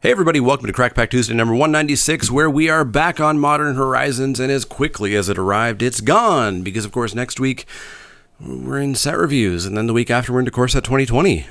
Hey everybody, welcome to Crack Pack Tuesday number 196, where we are back on Modern Horizons, and as quickly as it arrived, it's gone, because of course next week we're in set reviews, and then the week after we're into Core Set 2020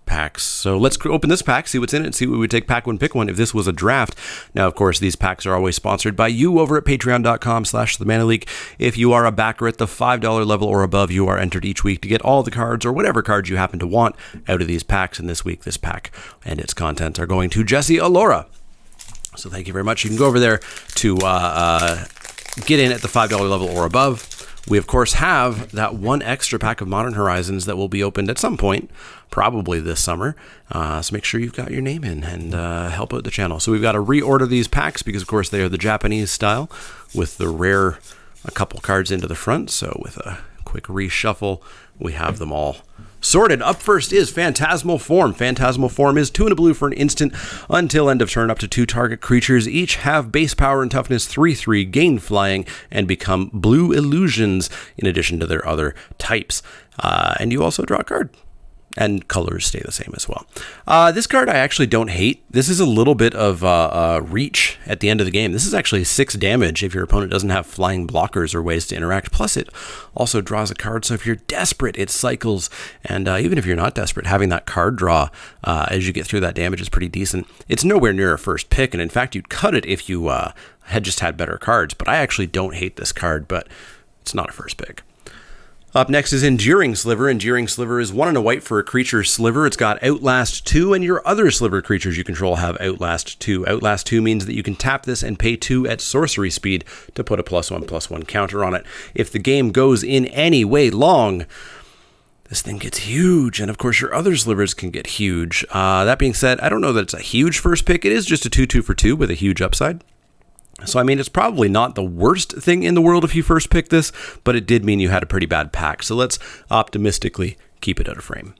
packs. So let's open this pack, see what's in it, see what we would take pack one, pick one if this was a draft. Now, of course, these packs are always sponsored by you over at patreon.com/themanaleak. If you are a backer at the $5 level or above, you are entered each week to get all the cards or whatever cards you happen to want out of these packs. And this week, this pack and its contents are going to Jesse Alora. So thank you very much. You can go over there to get in at the $5 level or above. We, of course, have that one extra pack of Modern Horizons that will be opened at some point, probably this summer. So make sure you've got your name in and help out the channel. So we've got to reorder these packs because, of course, they are the Japanese style with the rare a couple cards into the front. So with a quick reshuffle, we have them all sorted. Up first is Fantasma Form. Fantasma Form is 2 and a blue for an instant until end of turn. Up to 2 target creatures each have base power and toughness 3/3, gain flying, and become blue illusions in addition to their other types. And you also draw a card. And colors stay the same as well. This card I actually don't hate. This is a little bit of reach at the end of the game. This is actually 6 damage if your opponent doesn't have flying blockers or ways to interact. Plus it also draws a card, so if you're desperate, it cycles. And even if you're not desperate, having that card draw as you get through that damage is pretty decent. It's nowhere near a first pick, and in fact, you'd cut it if you had just had better cards. But I actually don't hate this card, but it's not a first pick. Up next is Enduring Sliver. Enduring Sliver is 1 and a white for a creature sliver. It's got Outlast 2, and your other sliver creatures you control have Outlast 2. Outlast 2 means that you can tap this and pay 2 at sorcery speed to put a +1/+1 counter on it. If the game goes in any way long, this thing gets huge, and of course your other slivers can get huge. That being said, I don't know that it's a huge first pick. It is just a 2/2 for 2 with a huge upside. So, I mean, it's probably not the worst thing in the world if you first pick this, but it did mean you had a pretty bad pack. So let's optimistically keep it out of frame.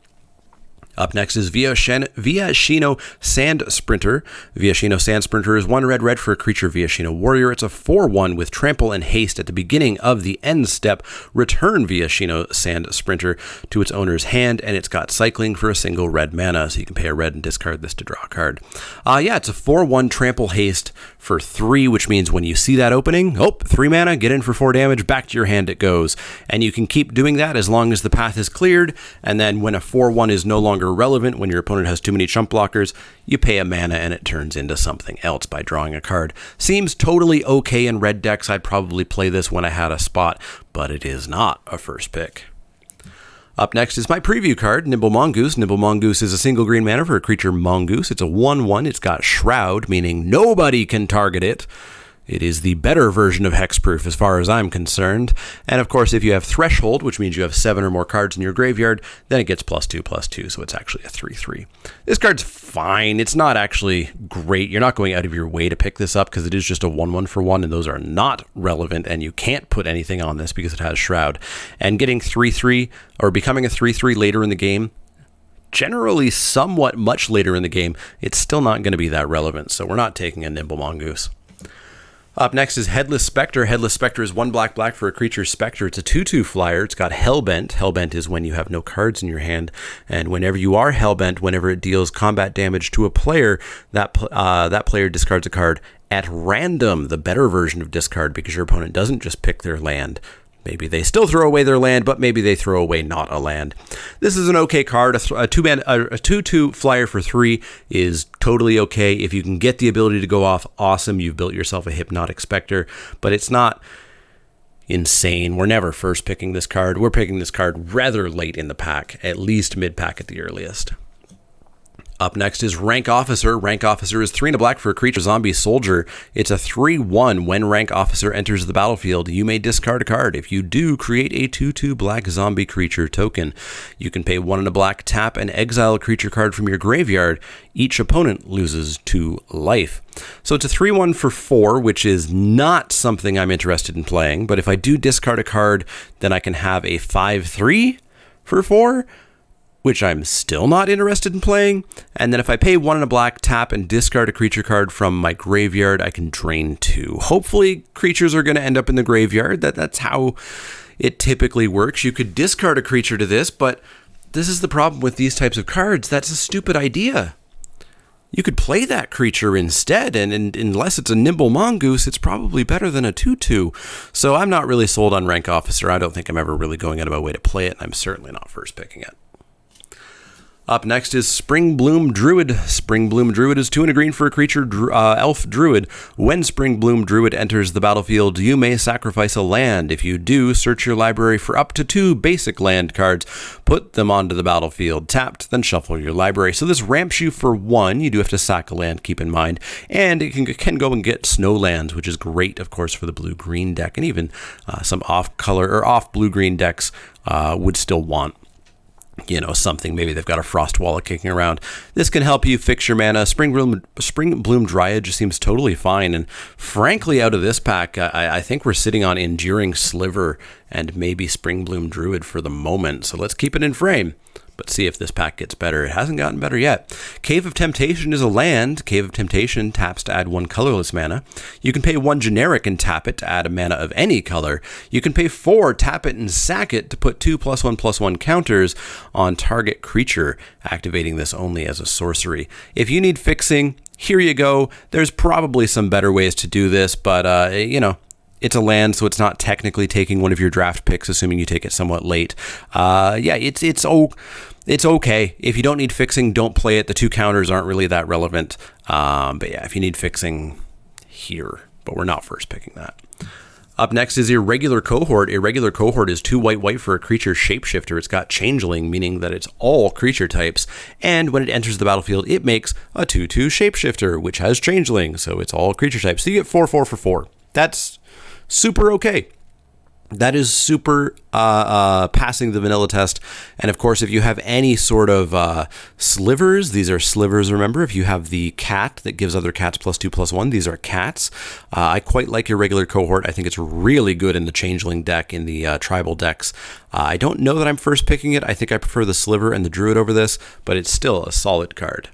Up next is Viashino Sand Sprinter. Viashino Sand Sprinter is 1 red for a creature Viashino Warrior. It's a 4/1 with trample and haste at the beginning of the end step. Return Viashino Sand Sprinter to its owner's hand, and it's got cycling for a single red mana, so you can pay a red and discard this to draw a card. It's a 4/1 trample haste for 3, which means when you see that opening, 3 mana, get in for 4 damage, back to your hand it goes. And you can keep doing that as long as the path is cleared, and then when a 4/1 is no longer relevant, when your opponent has too many chump blockers, you pay a mana and it turns into something else by drawing a card. Seems totally okay in red decks. I'd probably play this when I had a spot, but it is not a first pick. Up next is my preview card, Nimble Mongoose. Nimble Mongoose is a single green mana for a creature Mongoose. It's a 1/1. It's got Shroud, meaning nobody can target it. It is the better version of Hexproof as far as I'm concerned. And of course, if you have Threshold, which means you have 7 or more cards in your graveyard, then it gets +2/+2, so it's actually a 3/3. This card's fine. It's not actually great. You're not going out of your way to pick this up because it is just a 1/1 for 1, and those are not relevant, and you can't put anything on this because it has Shroud. And getting 3/3 or becoming a 3/3 later in the game, generally somewhat much later in the game, it's still not going to be that relevant, so we're not taking a Nimble Mongoose. Up next is Headless Specter. Headless Specter is 1 black for a creature Specter. It's a 2/2 flyer. It's got Hellbent. Hellbent is when you have no cards in your hand, and whenever you are Hellbent, whenever it deals combat damage to a player, that player discards a card at random, the better version of discard, because your opponent doesn't just pick their land. Maybe they still throw away their land, but maybe they throw away not a land. This is an okay card. A 2/2 flyer for 3 is totally okay. If you can get the ability to go off, awesome. You've built yourself a Hypnotic Specter, but it's not insane. We're never first picking this card. We're picking this card rather late in the pack, at least mid-pack at the earliest. Up next is Rank Officer. Rank Officer is 3 and a black for a creature zombie soldier. It's a 3/1. When Rank Officer enters the battlefield, you may discard a card. If you do, create a 2/2 black zombie creature token. You can pay 1 and a black, tap, and exile a creature card from your graveyard. Each opponent loses 2 life. So it's a 3/1 for 4, which is not something I'm interested in playing. But if I do discard a card, then I can have a 5/3 for 4, which I'm still not interested in playing. And then if I pay 1 and a black, tap, and discard a creature card from my graveyard, I can drain 2. Hopefully creatures are going to end up in the graveyard. That's how it typically works. You could discard a creature to this, but this is the problem with these types of cards. That's a stupid idea. you could play that creature instead, and unless it's a Nimble Mongoose, it's probably better than a 2/2. So I'm not really sold on Rank Officer. I don't think I'm ever really going out of my way to play it, and I'm certainly not first picking it. Up next is Springbloom Druid. Springbloom Druid is 2 and a green for a creature, elf druid. When Springbloom Druid enters the battlefield, you may sacrifice a land. If you do, search your library for up to 2 basic land cards. Put them onto the battlefield. Tapped, then shuffle your library. So this ramps you for 1. You do have to sack a land, keep in mind. And it can go and get snow lands, which is great, of course, for the blue-green deck. And even some off-color or off-blue-green decks would still want, something. Maybe they've got a Frost Wallet kicking around. This can help you fix your mana. Springbloom Dryad just seems totally fine. And frankly, out of this pack, I think we're sitting on Enduring Sliver and maybe Springbloom Druid for the moment. So let's keep it in frame, but see if this pack gets better. It hasn't gotten better yet. Cave of Temptation is a land. Cave of Temptation taps to add 1 colorless mana. You can pay 1 generic and tap it to add a mana of any color. You can pay 4, tap it, and sack it to put 2 +1/+1 counters on target creature, activating this only as a sorcery. If you need fixing, here you go. There's probably some better ways to do this, but it's a land, so it's not technically taking one of your draft picks, assuming you take it somewhat late. It's okay. If you don't need fixing, don't play it. The 2 counters aren't really that relevant. But yeah, if you need fixing, here. But we're not first picking that. Up next is Irregular Cohort. Irregular Cohort is 2 white for a creature shapeshifter. It's got Changeling, meaning that it's all creature types. And when it enters the battlefield, it makes a 2/2 shapeshifter, which has Changeling, so it's all creature types. So you get 4/4 for 4. That's super okay. That is super passing the vanilla test. And of course, if you have any sort of slivers, these are slivers, remember. If you have the cat that gives other cats +2/+1, these are cats. I quite like Irregular Cohort. I think it's really good in the Changeling deck, in the tribal decks. I don't know that I'm first picking it. I think I prefer the Sliver and the Druid over this, but it's still a solid card.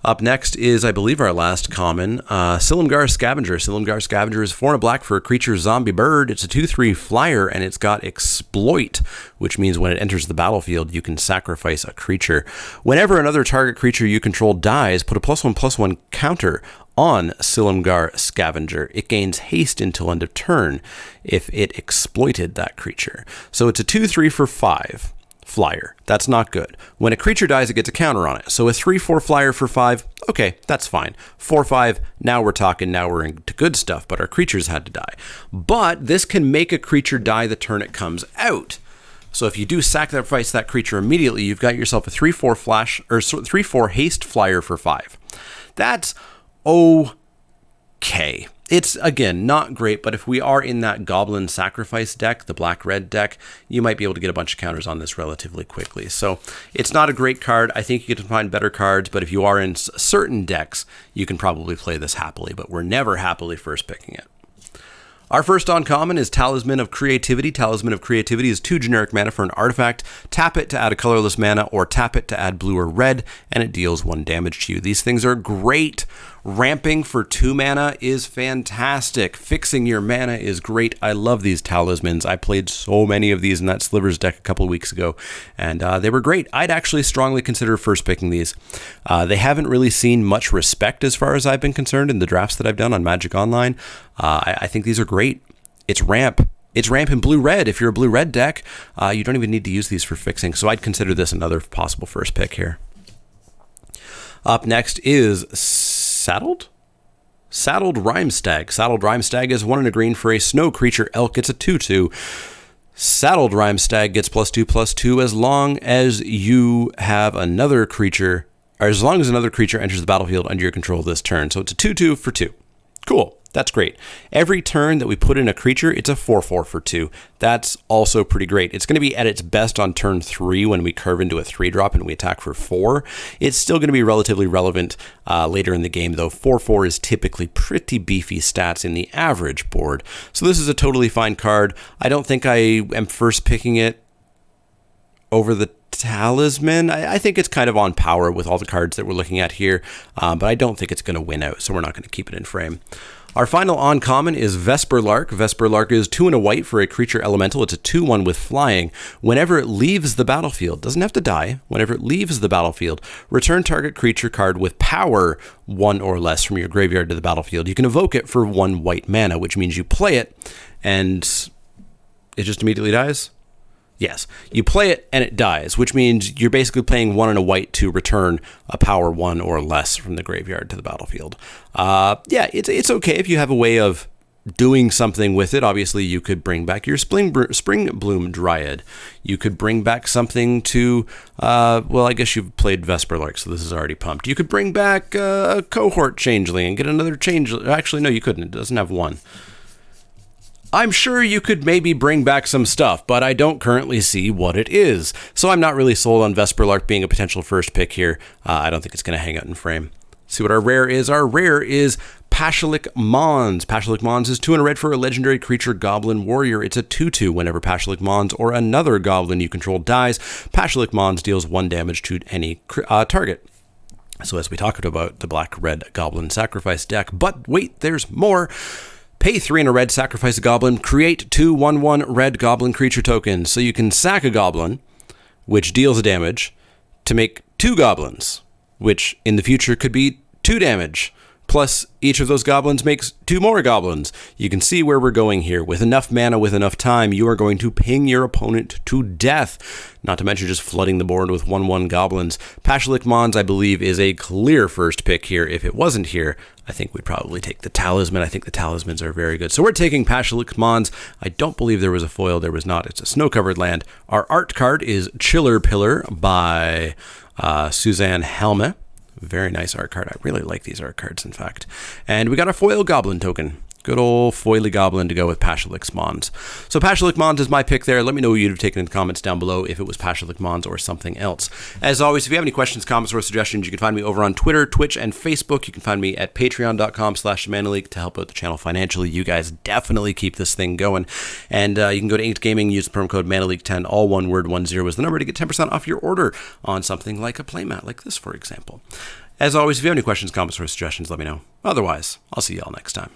Up next is, I believe, our last common, Silom Gar Scavenger. Silom Gar Scavenger is 4 and a black for a creature zombie bird. It's a 2/3 flyer, and it's got Exploit, which means when it enters the battlefield, you can sacrifice a creature. Whenever another target creature you control dies, put a +1/+1 counter on Silom Gar Scavenger. It gains haste until end of turn if it exploited that creature. So it's a 2/3 for 5. Flyer. That's not good. When a creature dies, it gets a counter on it. So a 3/4 flyer for 5, okay, that's fine. 4/5, now we're talking, now we're into good stuff, but our creatures had to die. But this can make a creature die the turn it comes out. So if you do sacrifice that creature immediately, you've got yourself a 3/4 flash, or 3/4 haste flyer for 5. That's okay. It's, again, not great, but if we are in that Goblin Sacrifice deck, the black-red deck, you might be able to get a bunch of counters on this relatively quickly. So it's not a great card. I think you can find better cards, but if you are in certain decks, you can probably play this happily, but we're never happily first picking it. Our first uncommon is Talisman of Creativity. Talisman of Creativity is 2 generic mana for an artifact. Tap it to add a colorless mana, or tap it to add blue or red, and it deals 1 damage to you. These things are great. Ramping for 2 mana is fantastic. Fixing your mana is great. I love these talismans. I played so many of these in that Slivers deck a couple of weeks ago, and they were great. I'd actually strongly consider first picking these. They haven't really seen much respect as far as I've been concerned in the drafts that I've done on Magic Online. I think these are great. It's ramp. It's ramp in blue-red. If you're a blue-red deck, you don't even need to use these for fixing, so I'd consider this another possible first pick here. Up next is Saddled Rime Stag. Saddled Rime Stag is 1 and a green for a snow creature elk. It's a 2/2. Saddled Rime Stag gets +2/+2 as long as you have another creature, or as long as another creature enters the battlefield under your control this turn. So it's a 2/2 for 2. Cool. That's great. Every turn that we put in a creature, it's a 4/4 for 2. That's also pretty great. It's going to be at its best on turn 3 when we curve into a 3-drop and we attack for 4. It's still going to be relatively relevant later in the game, though. 4/4 is typically pretty beefy stats in the average board. So this is a totally fine card. I don't think I am first picking it over the Talisman. I think it's kind of on power with all the cards that we're looking at here, but I don't think it's going to win out, so we're not going to keep it in frame. Our final uncommon is Vesper Lark. Vesper Lark is 2 and a white for a creature elemental. It's a 2/1 with flying. Whenever it leaves the battlefield, doesn't have to die. Whenever it leaves the battlefield, return target creature card with power 1 or less from your graveyard to the battlefield. You can evoke it for 1 white mana, which means you play it and it just immediately dies. Yes, you play it and it dies, which means you're basically playing 1 and a white to return a power 1 or less from the graveyard to the battlefield. Yeah, it's okay if you have a way of doing something with it. Obviously, you could bring back your Spring Bloom Dryad. You could bring back something to, well, I guess you've played Vesper Lark, so this is already pumped. You could bring back a Cohort Changeling and get another Changeling. Actually, no, you couldn't. It doesn't have 1. I'm sure you could maybe bring back some stuff, but I don't currently see what it is. So I'm not really sold on Vesper Lark being a potential first pick here. I don't think it's going to hang out in frame. See what our rare is. Our rare is Pashalik Mons. Pashalik Mons is 2 and a red for a legendary creature, Goblin Warrior. It's a 2/2 whenever Pashalik Mons or another goblin you control dies. Pashalik Mons deals 1 damage to any target. So as we talked about the black-red goblin sacrifice deck, but wait, there's more. Pay 3 and a red, sacrifice a goblin, create 2 1/1 red goblin creature tokens. So you can sack a goblin, which deals damage, to make 2 goblins, which in the future could be 2 damage. Plus, each of those goblins makes 2 more goblins. You can see where we're going here. With enough mana, with enough time, you are going to ping your opponent to death. Not to mention just flooding the board with 1/1 goblins. Pashalik Mons, I believe, is a clear first pick here. If it wasn't here, I think we'd probably take the Talisman. I think the Talismans are very good. So we're taking Pashalik Mons. I don't believe there was a foil. There was not. It's a snow-covered land. Our art card is Chiller Pillar by Suzanne Helme. Very nice art card. I really like these art cards, in fact. And we got a foil goblin token. Good old foily goblin to go with Pashalik Mons. So Pashalik Mons is my pick there. Let me know what you'd have taken in the comments down below if it was Pashalik Mons or something else. As always, if you have any questions, comments, or suggestions, you can find me over on Twitter, Twitch, and Facebook. You can find me at patreon.com/manaleek to help out the channel financially. You guys definitely keep this thing going. And you can go to Inked Gaming, use the promo code manaleek10, all one word, 10 is the number to get 10% off your order on something like a playmat like this, for example. As always, if you have any questions, comments, or suggestions, let me know. Otherwise, I'll see you all next time.